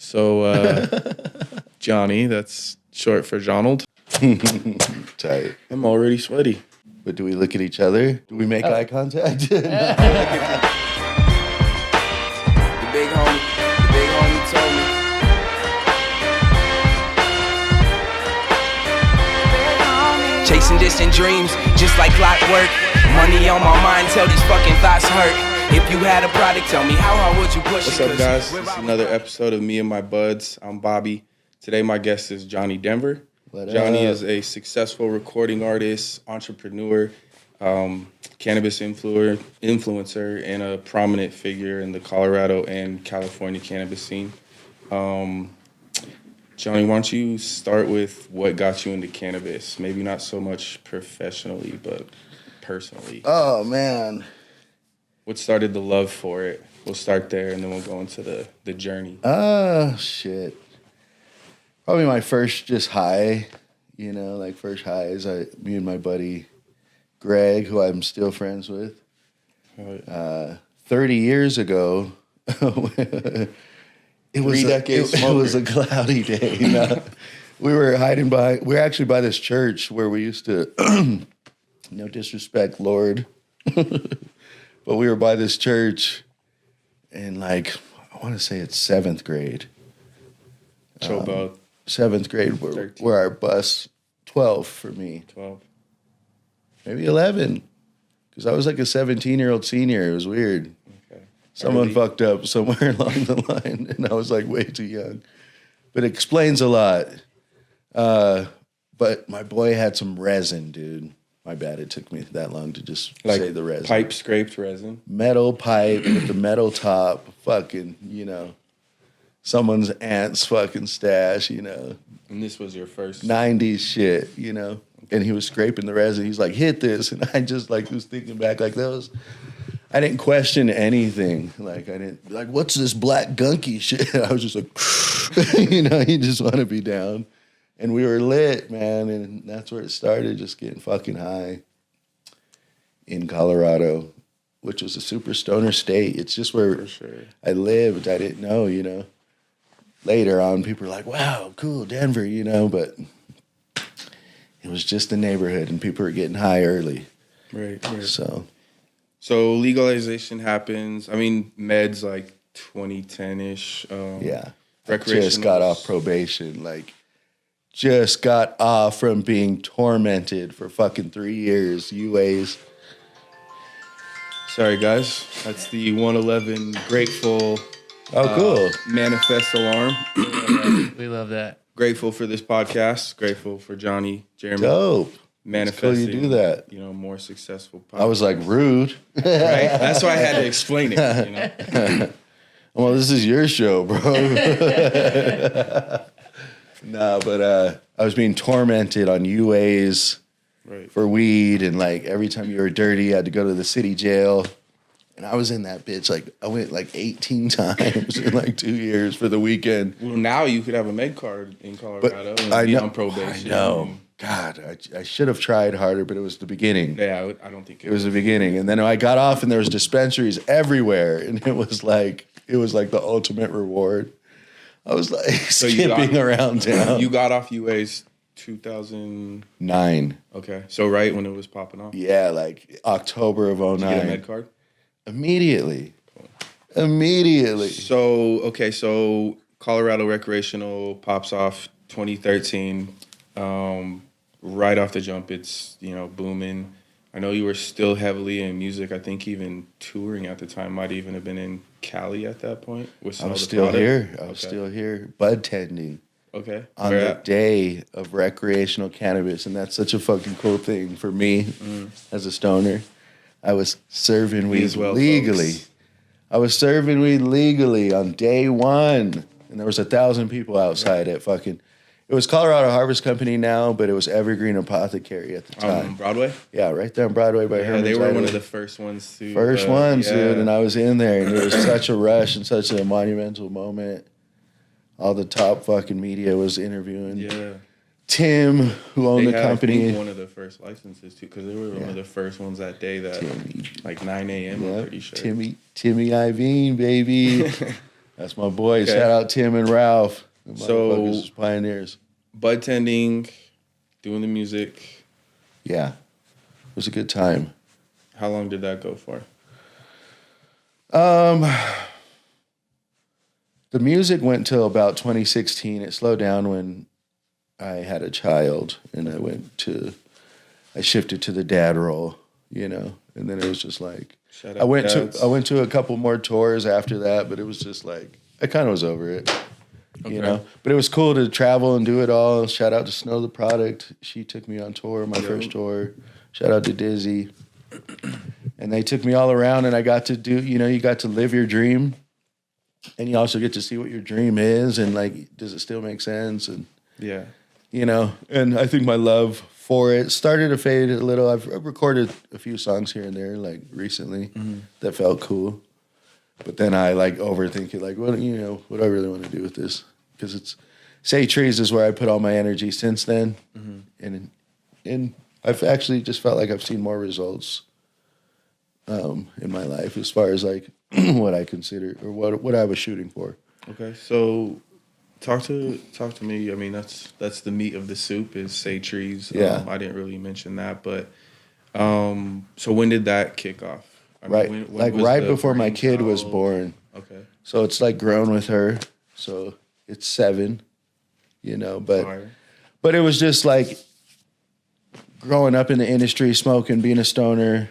So, Johnny, that's short for Jonald. Tight. I'm already sweaty. But do we look at each other? Do we make eye contact? The big homie told me. Chasing distant dreams, just like clockwork. Money on my mind, tell these fucking thoughts hurt. If you had a product, tell me how hard would you push What's it? up, guys? This is another episode of Me and My Buds. I'm Bobby. Today, my guest is Jahni Denver. Johnny is a successful recording artist, entrepreneur, cannabis influencer, and a prominent figure in the Colorado and California cannabis scene. Johnny, why don't you start with what got you into cannabis? Maybe not so much professionally, but personally. Oh, man. What started the love for it? We'll start there, and then we'll go into the journey. Shit. Probably my first just high, first highs. Me and my buddy Greg, who I'm still friends with. 30 years ago, it was a cloudy day. We were we were actually by this church where we used to, no disrespect, Lord, but we were by this church in I want to say it's 7th grade. So about 7th grade, where our bus, 12 for me. 12. Maybe 11, because I was like a 17-year-old senior. It was weird. Okay. Someone fucked up somewhere along the line, and I was like way too young. But it explains a lot. But my boy had some resin, dude. My bad, it took me that long to just say the resin. Pipe scraped resin? Metal pipe with the metal top, fucking, someone's aunt's fucking stash, And this was your first 90s shit, And he was scraping the resin. He's like, hit this. And I just was thinking back I didn't question anything. I didn't what's this black gunky shit? I was just like, you just want to be down. And we were lit, man. And that's where it started, just getting fucking high in Colorado, which was a super stoner state. It's just where I lived. I didn't know, Later on, people were like, wow, cool, Denver, but it was just the neighborhood, and people were getting high early. Right. So legalization happens. I mean, meds 2010-ish. Yeah. Recreational. Just got off probation. Just got off from being tormented for fucking 3 years. UAs. Sorry, guys. That's the 111 Grateful... Oh, cool. Manifest alarm. We love that. Grateful for this podcast. Grateful for Johnny, Jeremy. Dope. Manifesting. It's cool you do that. More successful podcasts. I was rude. Right? That's why I had to explain it, Well, this is your show, bro. No, but I was being tormented on UAs for weed, and every time you were dirty, you had to go to the city jail. And I was in that bitch, I went 18 times in 2 years for the weekend. Well, now you could have a med card in Colorado and be on probation. I know. God, I should have tried harder, but it was the beginning. Yeah, I don't think it was the beginning. And then I got off, and there was dispensaries everywhere, and it was like the ultimate reward. I was skipping around town. You got off UA's 2009. Okay, so right when it was popping off. Yeah, October of 2009. Did you get a med card? Immediately. So Colorado recreational pops off 2013. Right off the jump, it's booming. I know you were still heavily in music. I think even touring at the time might even have been in Cali at that point. I was still here, bud tending. Okay. On the day of recreational cannabis, and that's such a fucking cool thing for me as a stoner. I was serving weed legally. Folks. I was serving weed legally on day one, and there was 1,000 people outside at fucking. It was Colorado Harvest Company now, but it was Evergreen Apothecary at the time. Broadway? Yeah, right there on Broadway by Herman's. They were one of the first ones to. Dude, and I was in there, and it was such a rush and such a monumental moment. All the top fucking media was interviewing. Yeah. Tim, who owned the company. I think one of the first licenses too, because they were one of the first ones that day that 9 a.m. I'm pretty sure. Timmy Iveen, baby. That's my boys. Okay. Shout out Tim and Ralph. The So- motherfuckers was pioneers. Bud tending, doing the music. Yeah. It was a good time. How long did that go for? The music went till about 2016. It slowed down when I had a child and I shifted to the dad role, you know, and then it was just like, Shout I out went dads. to a couple more tours after that, but it was just like, I kind of was over it, you know, but it was cool to travel and do it all. Shout out to Snow the Product. She took me on tour, my first tour. Shout out to Dizzy. And they took me all around and I got to do, you know, you got to live your dream and you also get to see what your dream is and like, does it still make sense? And, Yeah. you know, and I think my love for it started to fade a little. I've recorded a few songs here and there, like recently, that felt cool. But then I like overthink it, like, what do I really want to do with this? Because it's Say Trees is where I put all my energy since then, and I've actually just felt like I've seen more results in my life as far as like what I consider or what I was shooting for. Okay. So talk to me. I mean, that's the meat of the soup is Say Trees. Yeah. I didn't really mention that, but so when did that kick off? I mean, Right, when like was right the before my kid was brainchild? born. Okay. So it's like grown with her. So it's 7, you know, Fire. but it was just like growing up in the industry, smoking, being a stoner,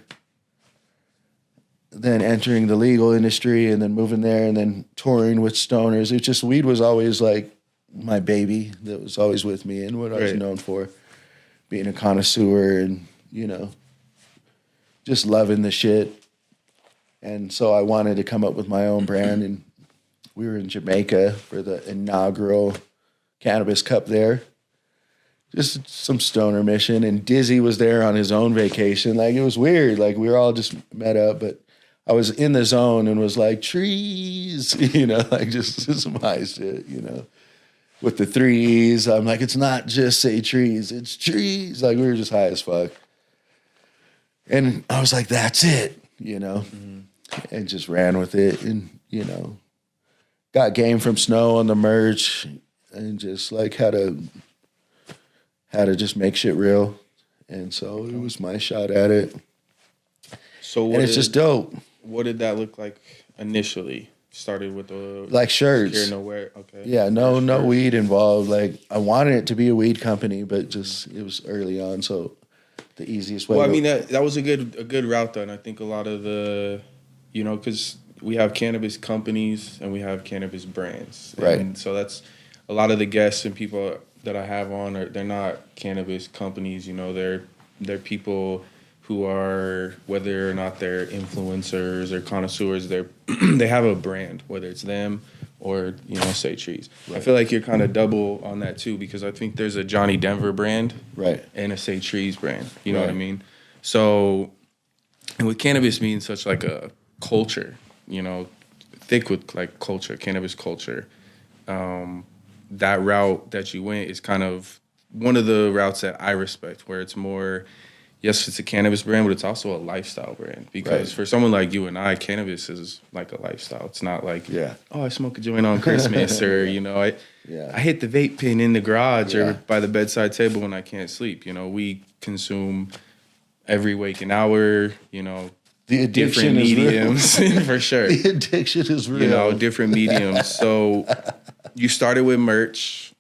then entering the legal industry and then moving there and then touring with stoners. It's just weed was always like my baby that was always with me and what I was Right. known for, being a connoisseur and, you know, just loving the shit. And so I wanted to come up with my own brand, and we were in Jamaica for the inaugural Cannabis Cup there. Just some stoner mission, and Dizzy was there on his own vacation. Like, it was weird. Like, we were all just met up, but I was in the zone and was like, trees, you know, like just some high shit, you know. With the 3 E's, I'm like, it's not just Say Trees, it's trees. Like, we were just high as fuck. And I was like, that's it, you know. And just ran with it and, you know, got game from Snow on the merch and just like how to just make shit real. And so it was my shot at it. So And it's just dope. what did that look like initially? Started with the Like shirts. Here nowhere. Okay. Yeah, no Shirts. weed involved. Like, I wanted it to be a weed company, but just it was early on, so the easiest way. Well, I mean that was a good route though, and I think a lot of the, you know, because we have cannabis companies and we have cannabis brands, Right. And so that's a lot of the guests and people that I have on they're not cannabis companies, you know, they're people who are, whether or not they're influencers or connoisseurs, they have a brand, whether it's them or, you know, Say Trees. Right. I feel like you're kind of double on that too, because I think there's a Jahni Denver brand, Right. and a Say Trees brand. You know what I Right. mean? So, and with cannabis being such like a culture, you know, thick with like culture, cannabis culture, that route that you went is kind of one of the routes that I respect, where it's more, yes, it's a cannabis brand, but it's also a lifestyle brand. Because Right. for someone like you and I, cannabis is like a lifestyle. It's not like, Yeah. oh, I smoke a joint on Christmas, or, you know, Yeah. I hit the vape pen in the garage Yeah. or by the bedside table when I can't sleep. You know, we consume every waking hour, you know, The addiction different is real. mediums for sure. The addiction is real. You know, different mediums. So you started with merch,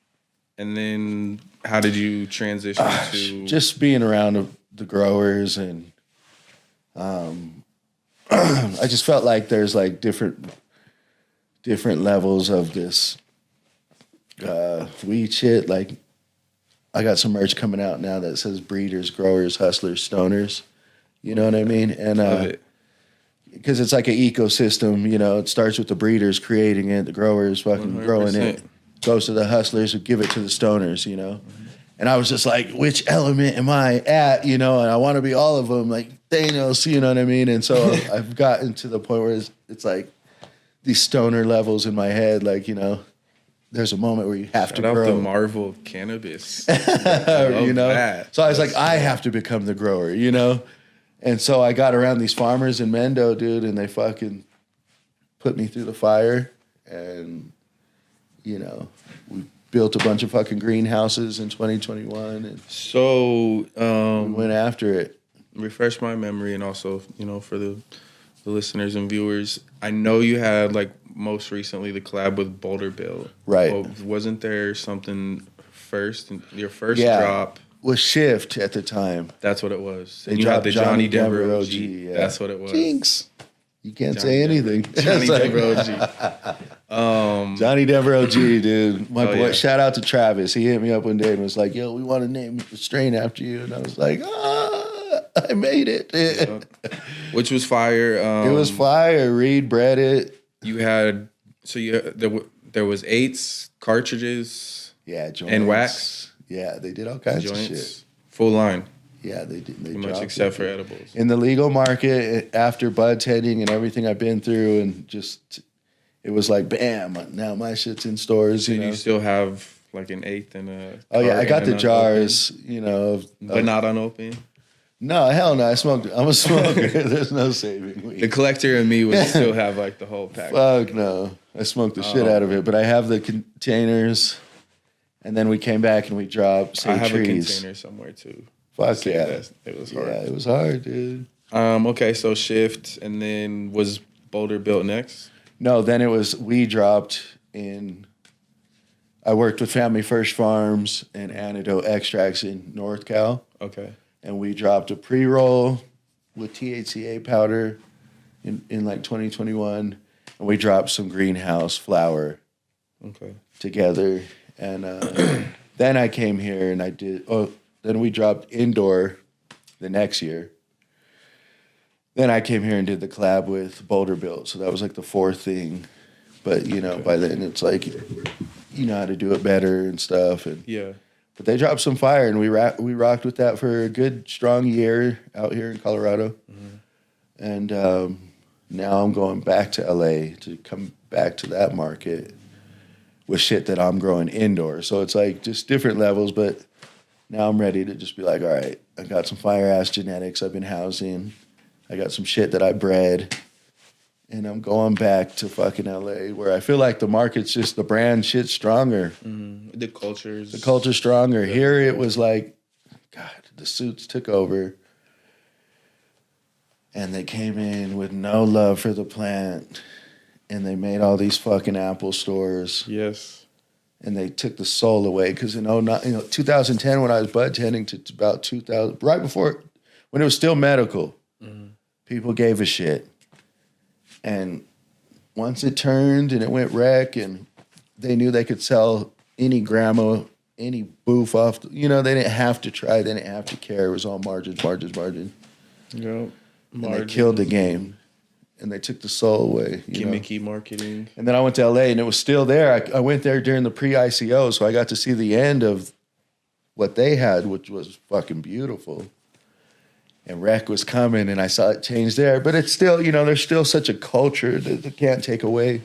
and then how did you transition to just being around the growers, and I just felt like there's like different levels of this weed shit. Like, I got some merch coming out now that says breeders, growers, hustlers, stoners. You know what I mean? And Love it? because it's like an ecosystem, you know, it starts with the breeders creating it, the growers fucking growing 100%. it, goes to the hustlers who give it to the stoners, you know. And I was just like, which element am I at, you know? And I want to be all of them, like Thanos, you know what I mean? And so I've gotten to the point where it's like these stoner levels in my head, like, you know, there's a moment where you have Shout to out grow. the Marvel cannabis. I love You know? that. So I was like, I have to become the grower, you know? And so I got around these farmers in Mendo, dude, and they fucking put me through the fire. and we built a bunch of fucking greenhouses in 2021, and So, we went after it. refresh my memory, and also, for the listeners and viewers, I know you had, like, most recently the collab with Boulder Bill. Right. Well, wasn't there something first, your first Yeah. drop? Was Shift at the time. That's what it was. They And you had the dropped Jahni Denver OG. yeah. That's what it was. Jinx. You can't Jahni say Denver. anything. Jahni It's like- Denver OG. Johnny Denver OG, dude. My Oh, boy, yeah. shout out to Travis. He hit me up one day and was like, yo, we want to name the strain after you. And I was like, I made it. Which was fire. It was fire. Reed bred it. You had, there was 8s, cartridges, Yeah, joints. and wax. Yeah, they did all kinds of shit. joints, full line, Yeah, they did. They pretty much dropped except it. for edibles. In the legal market, after bud tending and everything I've been through, and just, it was like, bam, now my shit's in stores, So you know. you still have like an 8th and a. Oh, yeah, I got the carton jars, unopened, but not unopened. No, hell no, I'm a smoker. There's no saving me. The collector and me would still have like the whole pack. Fuck no. I smoked the shit out of it, but I have the containers, and then we came back and we dropped, say, I have trees. a container somewhere too. Fuck yeah. It was hard. Yeah, it was hard, dude. Okay, so Shift, and then was Boulder built next? No, then it was, we dropped in, I worked with Family First Farms and Antidote Extracts in North Cal, Okay. and we dropped a pre-roll with THCA powder in like 2021, and we dropped some greenhouse flower Okay. together. And then I came here and then we dropped indoor the next year. Then I came here and did the collab with Boulder Built. So that was like the 4th thing. But, by then it's like, you know how to do it better and stuff. And Yeah. But they dropped some fire, and we rocked with that for a good, strong year out here in Colorado. Mm-hmm. And now I'm going back to LA to come back to that market with shit that I'm growing indoors. So it's like just different levels, but now I'm ready to just be like, all right, I got some fire-ass genetics I've been housing. I got some shit that I bred. And I'm going back to fucking LA where I feel like the market's just, the brand shit's stronger. Mm-hmm. The culture's Stronger. Here it was like, God, the suits took over. And they came in with no love for the plant. And they made all these fucking Apple stores. Yes. And they took the soul away. Because in 2010, when I was bud tending to about 2000, right before, when it was still medical, people gave a shit. And once it turned and it went rec, and they knew they could sell any grandma, any boof off, they didn't have to try, they didn't have to care. It was all margins. Yep. And they killed the game. And they took the soul away. Gimmicky marketing. And then I went to LA and it was still there. I went there during the pre-ICO, so I got to see the end of what they had, which was fucking beautiful. And rec was coming, and I saw it change there. But it's still, there's still such a culture that they can't take away.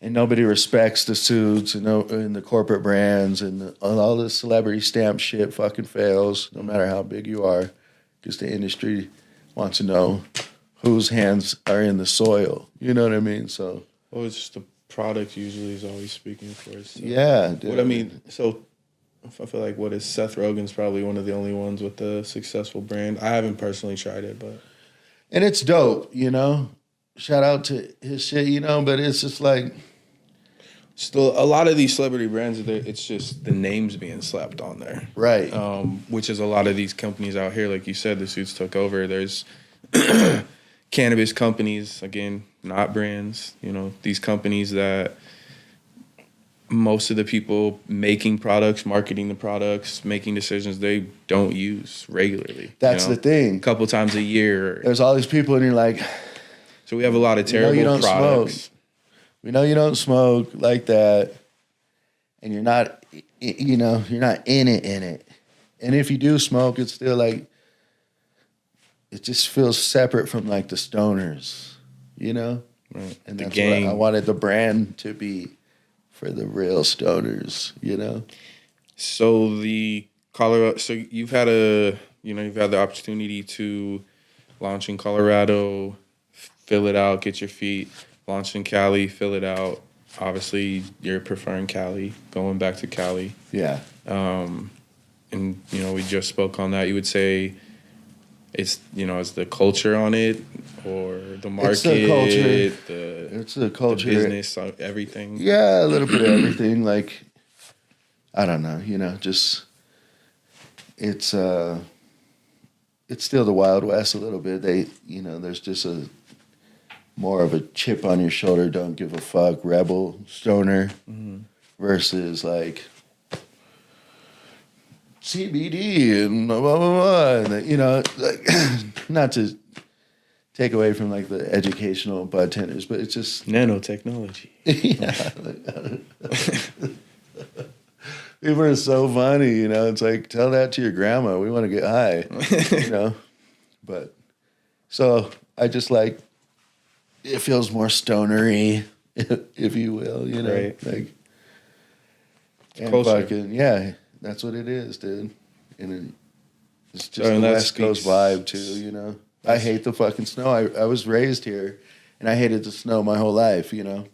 And nobody respects the suits and the corporate brands, and all the celebrity stamp shit fucking fails, no matter how big you are, because the industry wants to know whose hands are in the soil. You know what I mean? So, Well, it's just the product usually is always speaking for itself. yeah. Dude. What I mean, so I feel like what is Seth Rogen's probably one of the only ones with a successful brand. I haven't personally tried it, but And it's dope, Shout out to his shit, but it's just like, still a lot of these celebrity brands, it's just the names being slapped on there. right. Which is a lot of these companies out here, like you said, the suits took over. There's cannabis companies, again, not brands, these companies that most of the people making products, marketing the products, making decisions, they don't use regularly. That's the thing. A couple times a year. There's all these people, and you're like, So we have a lot of terrible you don't products. smoke. We know you don't smoke like that, and you're not, you're not in it. And if you do smoke, it's still like, it just feels separate from like the stoners, Right. And The that's gang. what I wanted the brand to be for the real stoners, So the Colorado, so you've had the opportunity to launch in Colorado, fill it out, get your feet launched in Cali, fill it out. Obviously, you're preferring Cali, going back to Cali. Yeah. And, you know, we just spoke on that. You would say it's, you know, is the culture on it or the market? It's the culture. It's the culture. The business, everything. Yeah, a little bit of everything. Like, I don't know, you know, just it's still the Wild West a little bit. You know, there's just more of a chip on your shoulder, don't give a fuck, rebel, stoner, versus like CBD and blah, blah, blah, blah. And, you know, like, not to take away from like the educational bud tenders, but it's just nanotechnology. Yeah. People are so funny, you know. It's like, tell that to your grandma. We want to get high, you know. But so I just like, it feels more stonery, if you will, you know. Right. Like, and closer. fucking, yeah, that's what it is, dude. And it's just I mean, the that West Coast speaks- vibe, too, you know. I hate the fucking snow. I was raised here, and I hated the snow my whole life, you know.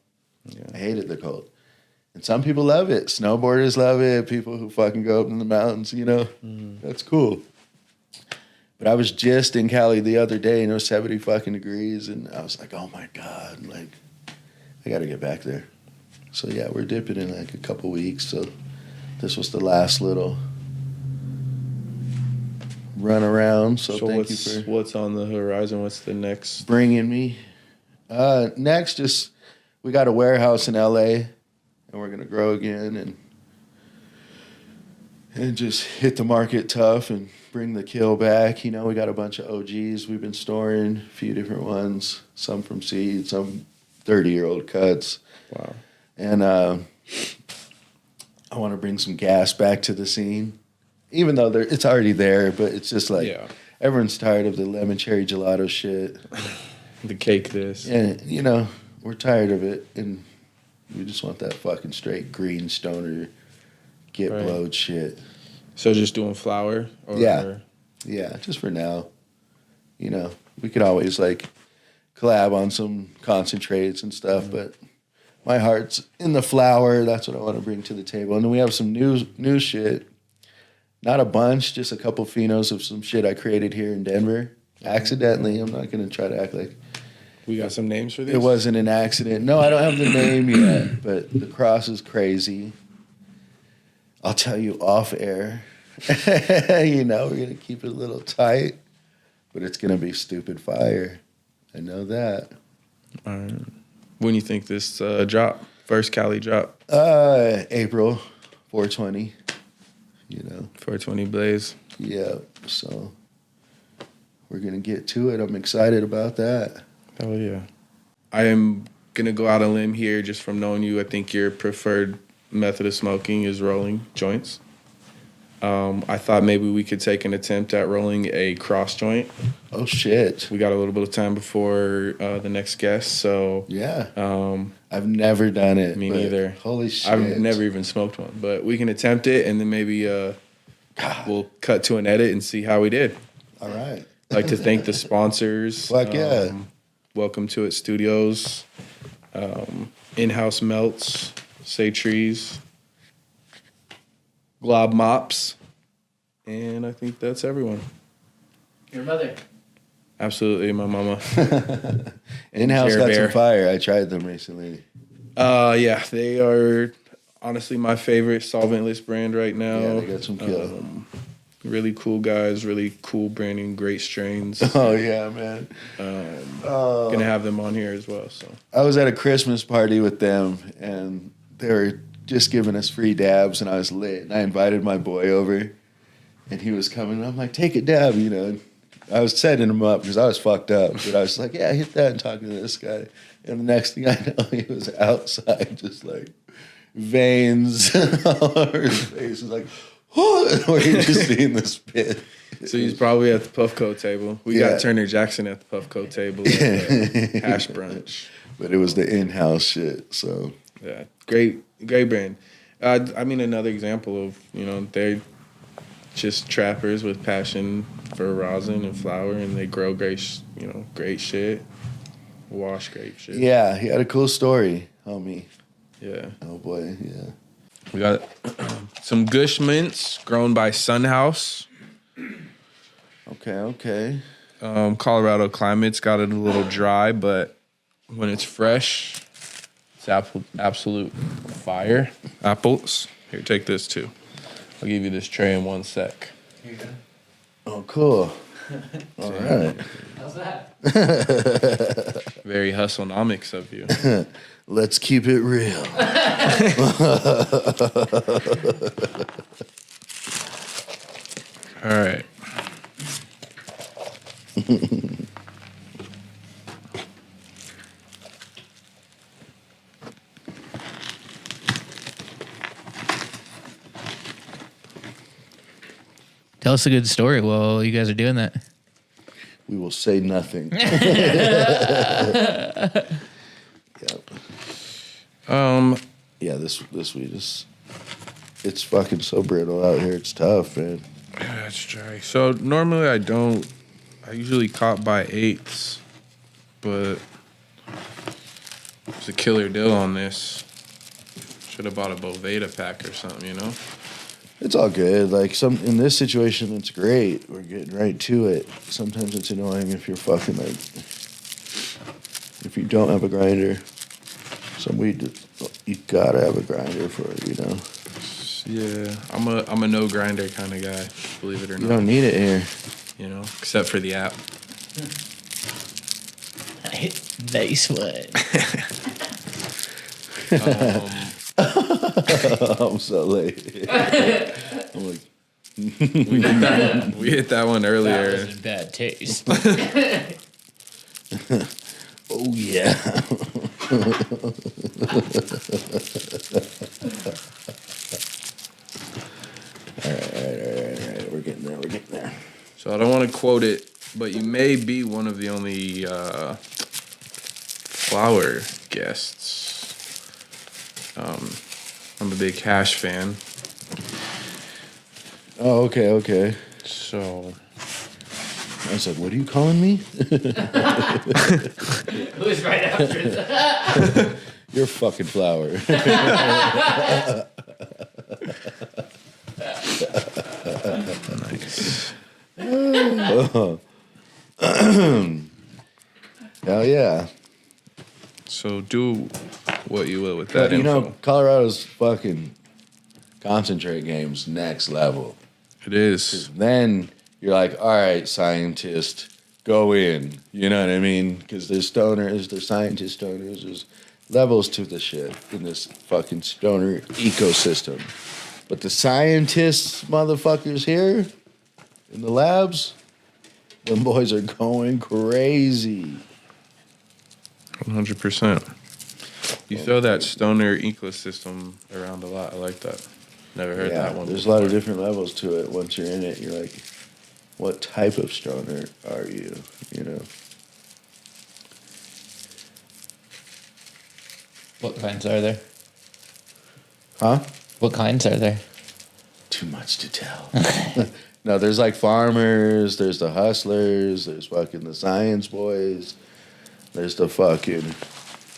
Yeah. I hated the cold. And some people love it. Snowboarders love it. People who fucking go up in the mountains, you know. That's cool. But I was just in Cali the other day, and it was 70 fucking degrees, and I was like, oh my God, like, I got to get back there. So yeah, we're dipping in like a couple weeks. So this was the last little run around. So thank you for what's on the horizon? What's the next? bringing me. Next, just we got a warehouse in LA, and we're gonna grow again and just hit the market tough and bring the kill back. You know, we got a bunch of OGs we've been storing, a few different ones, some from seed, some 30-year-old cuts. Wow. And I want to bring some gas back to the scene, even though it's already there. But it's just like everyone's tired of the lemon cherry gelato shit, the cake this. and you know we're tired of it, and we just want that fucking straight green stoner, get blowed shit. So just doing flour? Or Yeah, just for now. You know, we could always like collab on some concentrates and stuff, but my heart's in the flower. That's what I want to bring to the table. And then we have some new shit. Not a bunch, just a couple phenos of some shit I created here in Denver. Accidentally. I'm not going to try to act like we got some names for this? it wasn't an accident. No, I don't have the name yet, but the cross is crazy. I'll tell you off air. You know, we're going to keep it a little tight, but it's going to be stupid fire. I know that. When you think this drop? First Cali drop? April 420. You know. 420 Blaze. Yeah. So we're gonna get to it. I'm excited about that. Oh yeah. I am gonna go out on a limb here just from knowing you. I think your preferred method of smoking is rolling joints. I thought maybe we could take an attempt at rolling a cross joint. Oh shit. We got a little bit of time before the next guest, so yeah. I've never done it. Me neither. Holy shit. I've never even smoked one, but we can attempt it, and then maybe we'll cut to an edit and see how we did. All right. I'd like to thank the sponsors. Fuck yeah. Welcome to It Studios, In-House Melts, Say Trees, Glob Mops, and I think that's everyone. Your mother. Absolutely, my mama. In-house Jer got Bear. some fire. I tried them recently. Yeah, they are honestly my favorite solventless brand right now. Yeah, they got some kill. Really cool guys, really cool branding, great strains. Oh yeah, man. Gonna have them on here as well. So I was at a Christmas party with them, and they were just giving us free dabs, and I was lit. And I invited my boy over, and he was coming. And I'm like, take a dab, you know. I was setting him up because I was fucked up, but I was like, yeah, hit that and talking to this guy. And the next thing I know, he was outside, just like veins all over his face. He's like, where you just seeing the spit. So he's probably at the Puffco table. We got Turner Jackson at the Puffco table at the hash brunch. But it was the in-house shit, so. Yeah, great brand. I mean, another example of, you know, they're just trappers with passion for rosin and flower, and they grow great shit. wash grape shit. Yeah, he had a cool story, homie. Yeah. Oh boy, yeah. We got some Gush mints grown by Sunhouse. Okay. Colorado climate's got it a little dry, but when it's fresh, it's absolute fire. Apples. Here, take this too. I'll give you this tray in 1 sec. Here you go. Oh, cool. All right. How's that? Very hustlenomics of you. Let's keep it real. All right. Tell us a good story while you guys are doing that. We will say nothing. Yep. Yeah, this weed is, it's fucking so brittle out here. It's tough, man. That's dry. So normally I usually caught by 8s, but it's a killer deal on this. Should have bought a Boveda pack or something, you know? It's all good. Like in this situation, it's great. We're getting right to it. Sometimes it's annoying if you're fucking like, if you don't have a grinder. Some weed, you gotta have a grinder for it, you know. Yeah, I'm a no grinder kind of guy. Believe it or You not. don't need it here. You know, except for the app. Nice one. I'm so late. I'm like, We hit that one That earlier. was in bad taste. oh yeah. All right. We're getting there. So I don't want to quote it, but you may be one of the only flower guests. I'm a big Hash fan, Oh, okay. so I said, what are you calling me? Who is right after that? You're a fucking flower. nice. Hell yeah. So do what you will with that You info. know, Colorado's fucking concentrate game's next level. It is. Then you're like, all right, scientist, go in. You know what I mean? Because there's stoners, there's scientist stoners, there's levels to the shit in this fucking stoner ecosystem. But the scientists, motherfuckers here in the labs, them boys are going crazy. 100%. You throw that stoner ecosystem around a lot. I like that. Never heard that one. There's a lot of different levels to it. Once you're in it, you're like, what type of stoner are you? You know? What kinds are there? Huh? What kinds are there? Too much to tell. No, there's like farmers, there's the hustlers, there's fucking the science boys, there's the fucking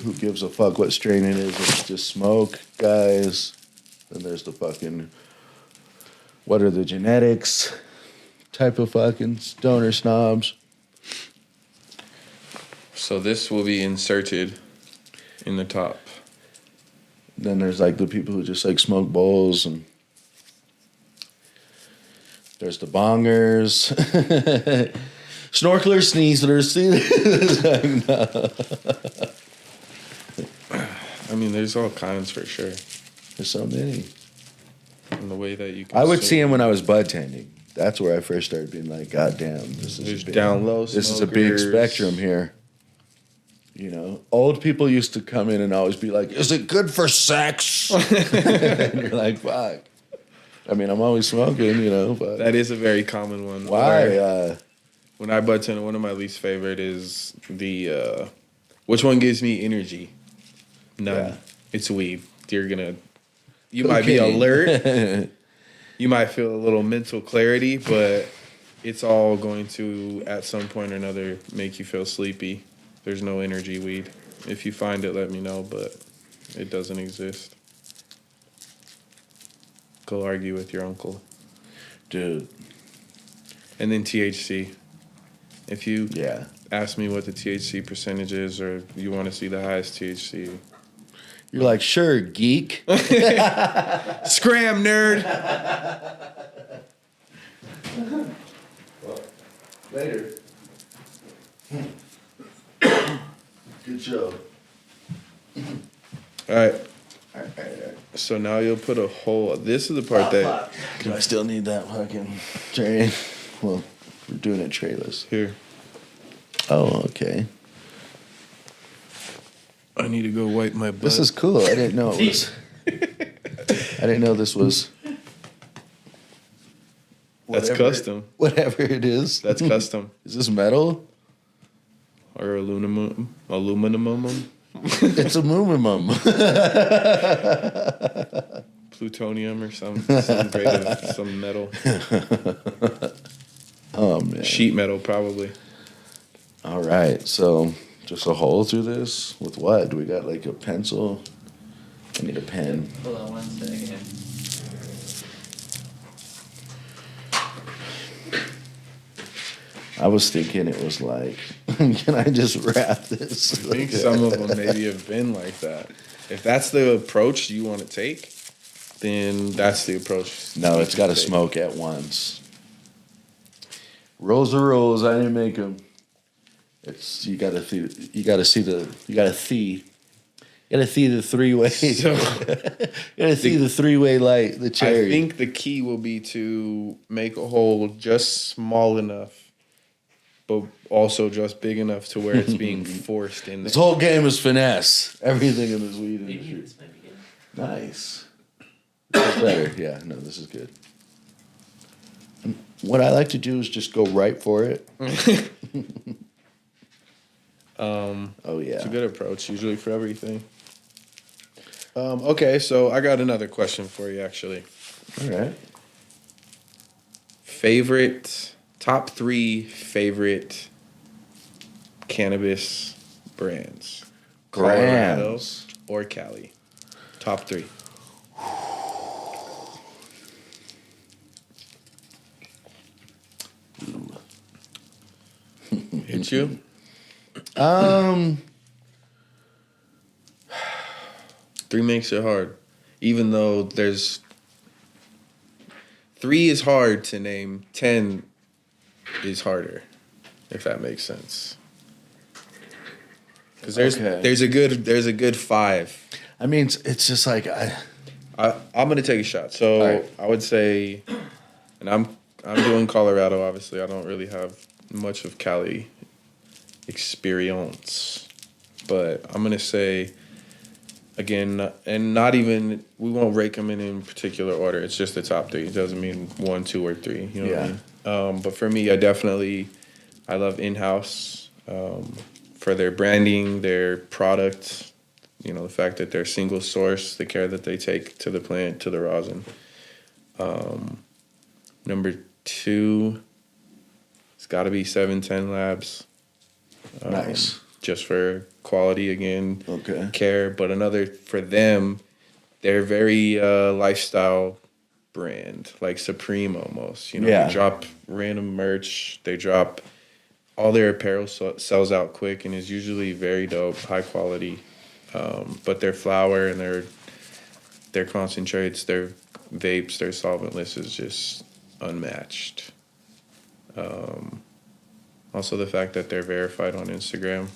who gives a fuck what strain it is, it's just smoke guys. Then there's the fucking what are the genetics type of fucking stoner snobs. So this will be inserted in the top. Then there's like the people who just like smoke bowls, and there's the bongers, snorkelers, sneezers. I mean, there's all kinds for sure. There's so many. And the way that you can I would sort- see him when I was bud tending. That's where I first started being like, God damn, this is There's a big, down low this is a big smokers. spectrum here. You know, old people used to come in and always be like, "Is it good for sex?" And you're like, "Fuck." I mean, I'm always smoking, you know, but That is a very common one. why? Or when I bud tend, one of my least favorite is the which one gives me energy? None. Yeah. It's weed. You might be Cocaine. alert. You might feel a little mental clarity, but it's all going to, at some point or another, make you feel sleepy. There's no energy weed. If you find it, let me know, but it doesn't exist. Go argue with your uncle. Dude. And then THC. If you Yeah. ask me what the THC percentage is, or you want to see the highest THC, You're like, sure, geek. scram, nerd. Well, later. Good show. All right. All right. So now you'll put a hole. This is the part that Do I still need that fucking tray? Well, we're doing it trayless. here. Oh, okay. I need to go wipe my butt. This is cool. I didn't know it was. I didn't know this was. That's whatever- custom. Whatever it is. That's custom. Is this metal? Or aluminum. Aluminum. It's a minimum. Plutonium or some grade of some metal. Oh man. Sheet metal probably. All right. So just a hole through this with what? Do we got like a pencil? I need a pen. Hold on 1 second. I was thinking it was like, can I just wrap this? I think some of them maybe have been like that. If that's the approach you want to take, then that's the approach. No, it's got to take. smoke at once. Rolls are rolls. I didn't make them. It's you got to see the three-way. So, You got to see the three-way light, the cherry. I think the key will be to make a hole just small enough, but also just big enough to where it's being forced in This there. whole game is finesse. Everything in this weed Maybe industry. this might be good. Nice. This is better. Yeah, no, this is good. What I like to do is just go right for it. Oh yeah. It's a good approach, usually for everything. Okay, so I got another question for you, actually. All right. Top 3 favorite cannabis brands? Colorado Brands. or Cali? Top 3. Hit you? 3 makes it hard. Even though 3 is hard to name, 10 is harder, if that makes sense. Because Okay. there's a good 5. I mean, it's just like I'm gonna take a shot. So All right. I would say, and I'm doing Colorado. Obviously, I don't really have much of Cali experience, but I'm gonna say again, and not even we won't rake them in particular order. It's just the top 3. It doesn't mean 1, 2, or 3. You know what I mean? But for me, I love in-house for their branding, their product. You know, the fact that they're single source, the care that they take to the plant, to the rosin. Number 2, it's got to be 710 Labs. nice. Just for quality again, Okay. care. But another for them, they're very lifestyle brand, like Supreme almost. You know, Yeah. they drop random merch. They drop all their apparel sells out quick and is usually very dope, high quality. But their flower and their concentrates, their vapes, their solventless is just unmatched. Also, the fact that they're verified on Instagram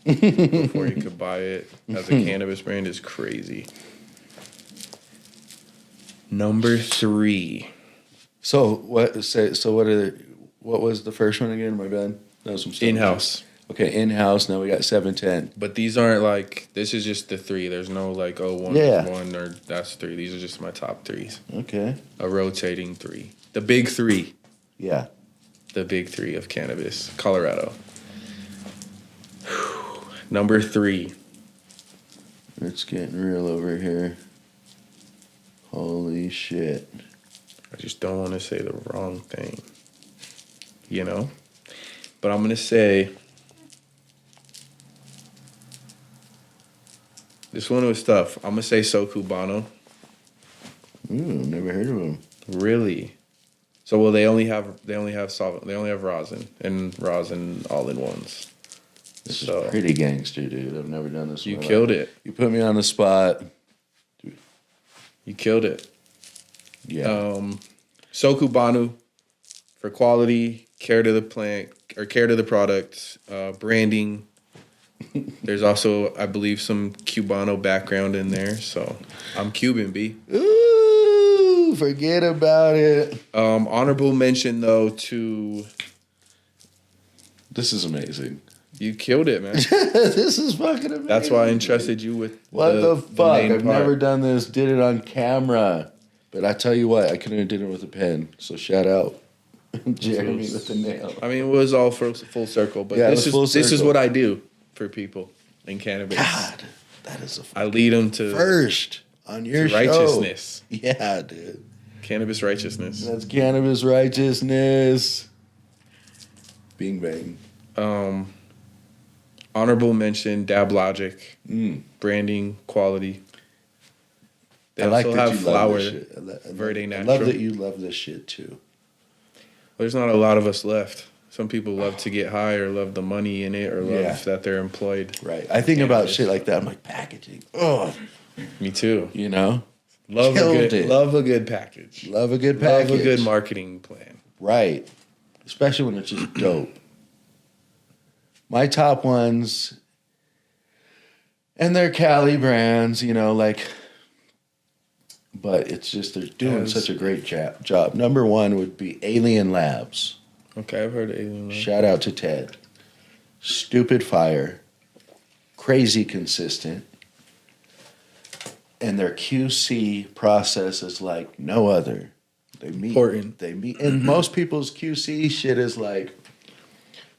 before you could buy it as a cannabis brand is crazy. Number 3. So what was the first one again? My bad. That was some stuff. In-house. Okay, in-house. Now we got 710. But these aren't like, this is just the 3. There's no like, one Yeah. is 1 or that's 3. These are just my top 3s. Okay. A rotating 3. The big 3. Yeah. The big 3 of cannabis. Colorado. Number 3. It's getting real over here. Holy shit. I just don't want to say the wrong thing. You know? But I'm going to say This one was tough. I'm gonna say So Cubano. Never heard of them. Really? So well, they only have solvent. They only have rosin and rosin all in ones. This is pretty gangster, dude. I've never done this. You killed it. You put me on the spot. Dude. You killed it. Yeah. So Cubano for quality, care to the plant or care to the product, branding. There's also, I believe, some Cubano background in there. So I'm Cuban, B. Ooh, forget about it. Honorable mention though to. This is amazing. You killed it, man. This is fucking amazing. That's why I entrusted you with what the fuck? main I've part. never done this. Did it on camera. But I tell you what, I couldn't have did it with a pen. So shout out Jeremy with the nail. I mean, it was all full circle, but Yeah, this it was full is circle. what I do for people in cannabis. God, that is a I lead them to first on your show. righteousness. Yeah, dude. Cannabis righteousness. That's cannabis righteousness. Bing bang. Honorable mention, Dab Logic, branding, quality. They I like also that have you love flower, this shit. Verde I Natural. love that you love this shit too. There's not a lot of us left. Some people love to get high or love the money in it or love that they're employed. Right. I think about shit like that. I'm like, packaging. Oh, Me too. you know? Love Killed a good, it. love a good package. Love a good package. Love a good marketing plan. Right. Especially when it's just dope. My top ones, and they're Cali brands, you know, like, but it's just they're doing such a great job. Number one would be Alien Labs. Okay, I've heard of Alien Labs. Shout out to Ted. Stupid fire. Crazy consistent. And their QC process is like no other. They meet. Important. They meet. And most people's QC shit is like,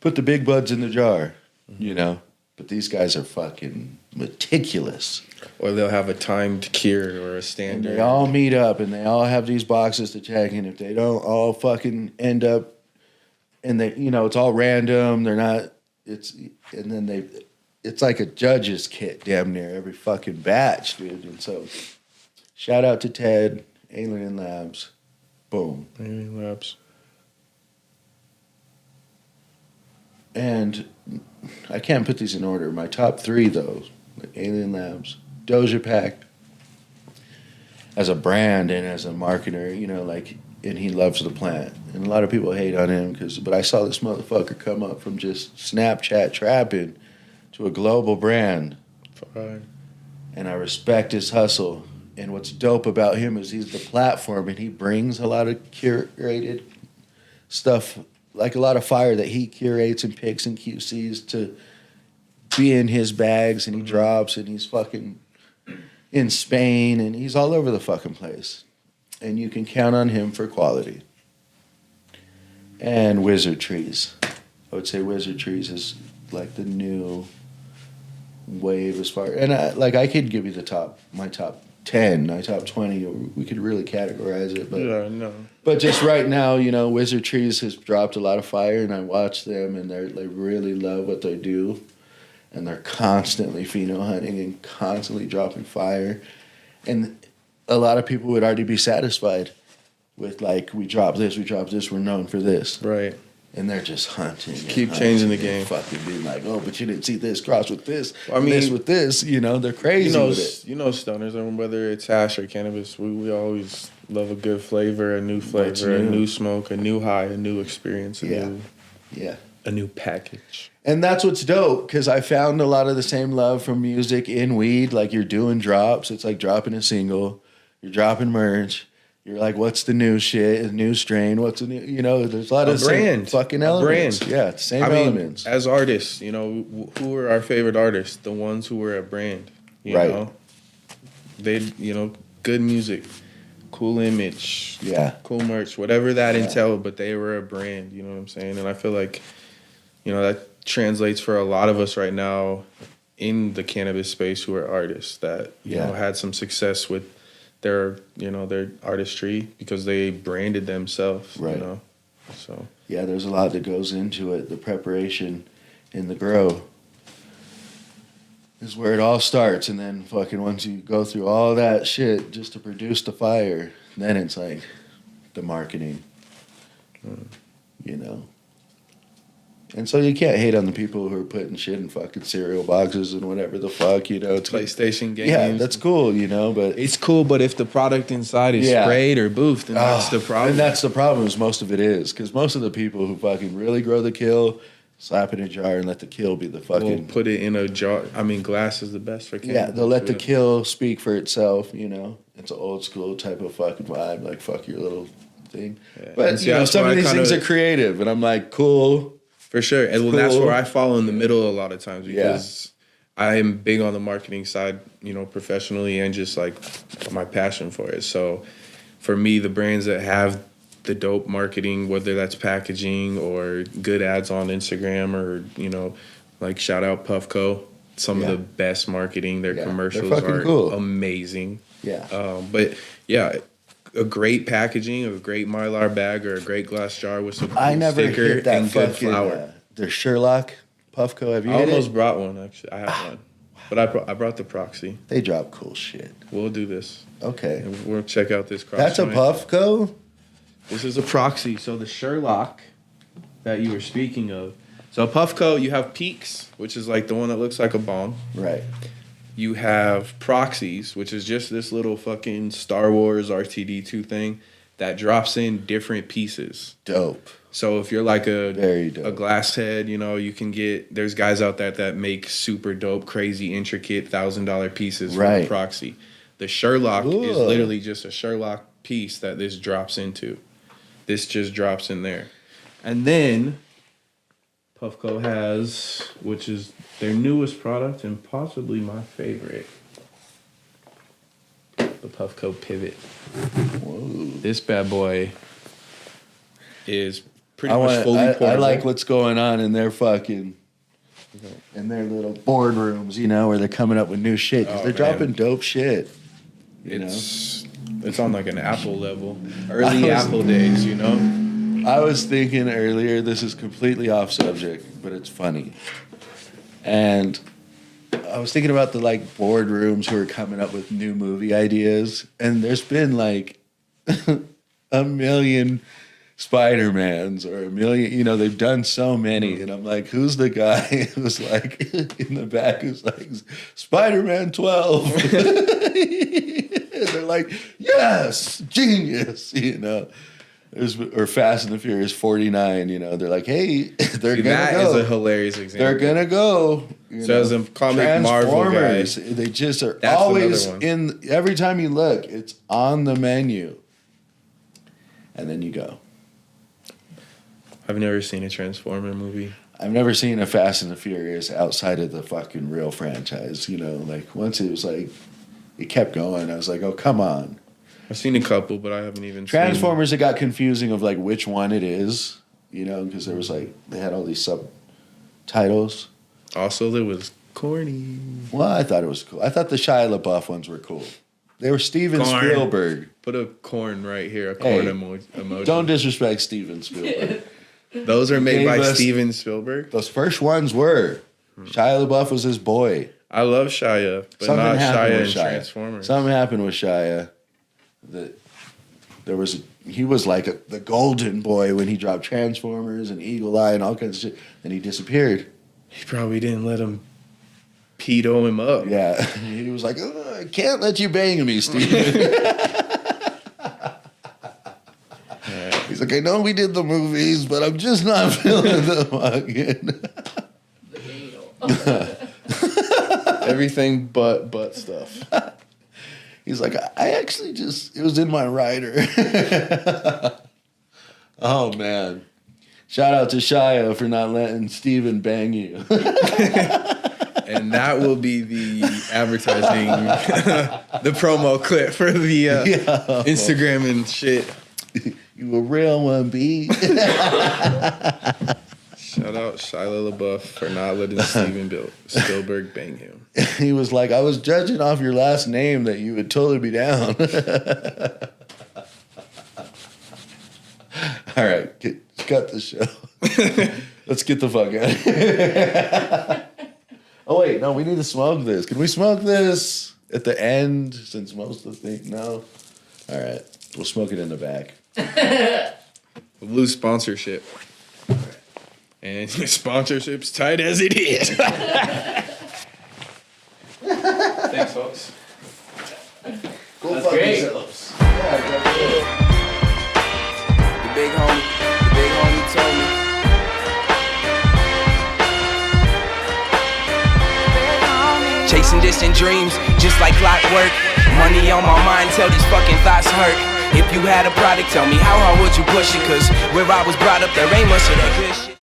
put the big buds in the jar, you know? But these guys are fucking meticulous. Or they'll have a timed cure or a And standard. they all meet up and they all have these boxes to check. And if they don't all fucking end up, and they, you know, it's all random. They're not, and then it's like a judge's kit damn near every fucking batch, dude. And so, shout out to Ted, Alien Labs. Boom. Alien Labs. And I can't put these in order. My top three, though, like Alien Labs, Doja Pack, as a brand and as a marketer, you know, like, and he loves the plant. And a lot of people hate on him, but I saw this motherfucker come up from just Snapchat trapping to a global brand. Fine. And I respect his hustle. And what's dope about him is he's the platform, and he brings a lot of curated stuff, like a lot of fire that he curates and picks and QCs to be in his bags, and he drops, and he's fucking in Spain, and he's all over the fucking place. And you can count on him for quality. And Wizard Trees. I would say Wizard Trees is like the new wave as far, and I could give you my top 10, my top 20, or we could really categorize it, but Yeah, no. but just right now, you know, Wizard Trees has dropped a lot of fire, and I watch them, and they really love what they do, and they're constantly pheno hunting and constantly dropping fire, and a lot of people would already be satisfied with like, we drop this, we're known for this, Right. and they're just hunting, and Keep hunting changing the and game. fucking being like, oh, but you didn't see this cross with this, I mean, this with this, you know, they're crazy with it. You know stoners, and whether it's hash or cannabis, we always love a good flavor, a new flavor, a new smoke, a new high, a new experience, Yeah. a new package. And that's what's dope, because I found a lot of the same love from music in weed. Like, you're doing drops. It's like dropping a single. You're dropping merch. You're like, what's the new shit? A new strain? What's the new? You know, there's a lot of brand. same fucking A elements. brand. Yeah, same I mean, elements. as artists, you know, who are our favorite artists? The ones who were a brand, you Right. know? They, you know, good music, cool image, Yeah. cool merch, whatever that entailed, but they were a brand, you know what I'm saying? And I feel like, you know, that translates for a lot of us right now in the cannabis space who are artists that, you know, had some success with their artistry because they branded themselves, Right. you know? So Yeah, there's a lot that goes into it, the preparation and the grow. is where it all starts. And then fucking once you go through all that shit just to produce the fire, then it's like the marketing, you know. And so you can't hate on the people who are putting shit in fucking cereal boxes and whatever the fuck, you know. It's PlayStation games. Yeah, that's cool, you know, but It's cool, but if the product inside is sprayed or boofed, then that's the problem. And that's the problem, is most of it is. Because most of the people who fucking really grow the kill, slap it in a jar and let the kill be the fucking... We'll put it in a jar. I mean, glass is the best for cannabis. Yeah, they'll let the kill speak for itself, you know. It's an old school type of fucking vibe, like fuck your little thing. Yeah. And But, see, you know, that's some why of I these kinda- things are creative, and I'm like, cool. For sure. And well, that's where I fall in the middle a lot of times because I am big on the marketing side, you know, professionally and just like my passion for it. So for me, the brands that have the dope marketing, whether that's packaging or good ads on Instagram or, you know, like shout out Puffco, some of the best marketing. Their commercials are cool. amazing. Yeah. But yeah, a great packaging, a great Mylar bag, or a great glass jar with some cool I never sticker hit that and good fucking, flour. their Sherlock Puffco. Have you I hit almost it? brought one, actually. I have one. But I brought the proxy. They drop cool shit. We'll do this. Okay. And we'll check out this cross. That's a joint. Puffco? This is a proxy. So the Sherlock that you were speaking of. So Puffco, you have Peaks, which is like the one that looks like a bong. Right. You have Proxies, which is just this little fucking Star Wars RTD2 thing that drops in different pieces. Dope. So if you're like Very dope. a glass head, you know, you can get, there's guys out there that make super dope, crazy, intricate $1,000 pieces from Right. a proxy. The Sherlock is Ooh. literally just a Sherlock piece that this drops into. This just drops in there. And then Puffco has, which is their newest product and possibly my favorite, the Puffco Pivot. Whoa. This bad boy is pretty I much fully portable. I like what's going on in their fucking, in their little boardrooms, you know, where they're coming up with new shit. 'Cause Oh, they're man. dropping dope shit. You It's on like an Apple level. Early I was- Apple days, you know? know? I was thinking earlier, this is completely off subject, but it's funny. And I was thinking about the like boardrooms who are coming up with new movie ideas. And there's been like a million Spider-Mans or a million, you know, they've done so many. And I'm like, who's the guy who's like in the back who's like, Spider-Man 12. And they're like, yes, genius, you know. Or Fast and the Furious 49, you know. They're like, hey, they're See, gonna that go. is a hilarious example. They're gonna go. You So know. as a comic Marvel guy, Transformers, they just are that's always another one. in. Every time you look, it's on the menu, and then you go. I've never seen a Transformer movie. I've never seen a Fast and the Furious outside of the fucking real franchise. You know, like once it was like, it kept going. I was like, oh come on. I've seen a couple, but I haven't even Transformers, it got confusing of like which one it is. You know, because there was like they had all these subtitles. seen. Also, there was corny. Well, I thought it was cool. I thought the Shia LaBeouf ones were cool. They were Steven Corn. Spielberg. Put a corn right here, a corn Hey, emoji. Don't disrespect Steven Spielberg. Those are made Gave by us- Steven Spielberg. Those first ones were. Shia LaBeouf was his boy. I love Shia, but not Shia and Transformers. Something happened with Shia. That there was he was like the golden boy when he dropped Transformers and Eagle Eye and all kinds of shit. Then he disappeared. He probably didn't let him pedo him up. Yeah, he was like, "Oh, I can't let you bang me, Steven." He's like, I know we did the movies, but I'm just not feeling the fucking. Everything but stuff. He's like, I actually just, it was in my rider. Oh, man. Shout out to Shia for not letting Steven bang you. And that will be the advertising, the promo clip for the Instagram and shit. You a real one, B. Shout out Shia LaBeouf for not letting Steven Spielberg bang him. He was like, I was judging off your last name that you would totally be down. All right, cut the show. Let's get the fuck out of here. Oh wait, no, we need to smoke this. Can we smoke this at the end? Since most of the thing, no. All right, we'll smoke it in the back. We'll lose sponsorship. And sponsorship's tight as it is. Thanks, folks. Go That's fuck great. yourselves. The big homie told me. Chasing distant dreams, just like clockwork. Money on my mind, tell these fucking thoughts hurt. If you had a product, tell me how hard would you push it? Cause where I was brought up, there ain't much of that good shit.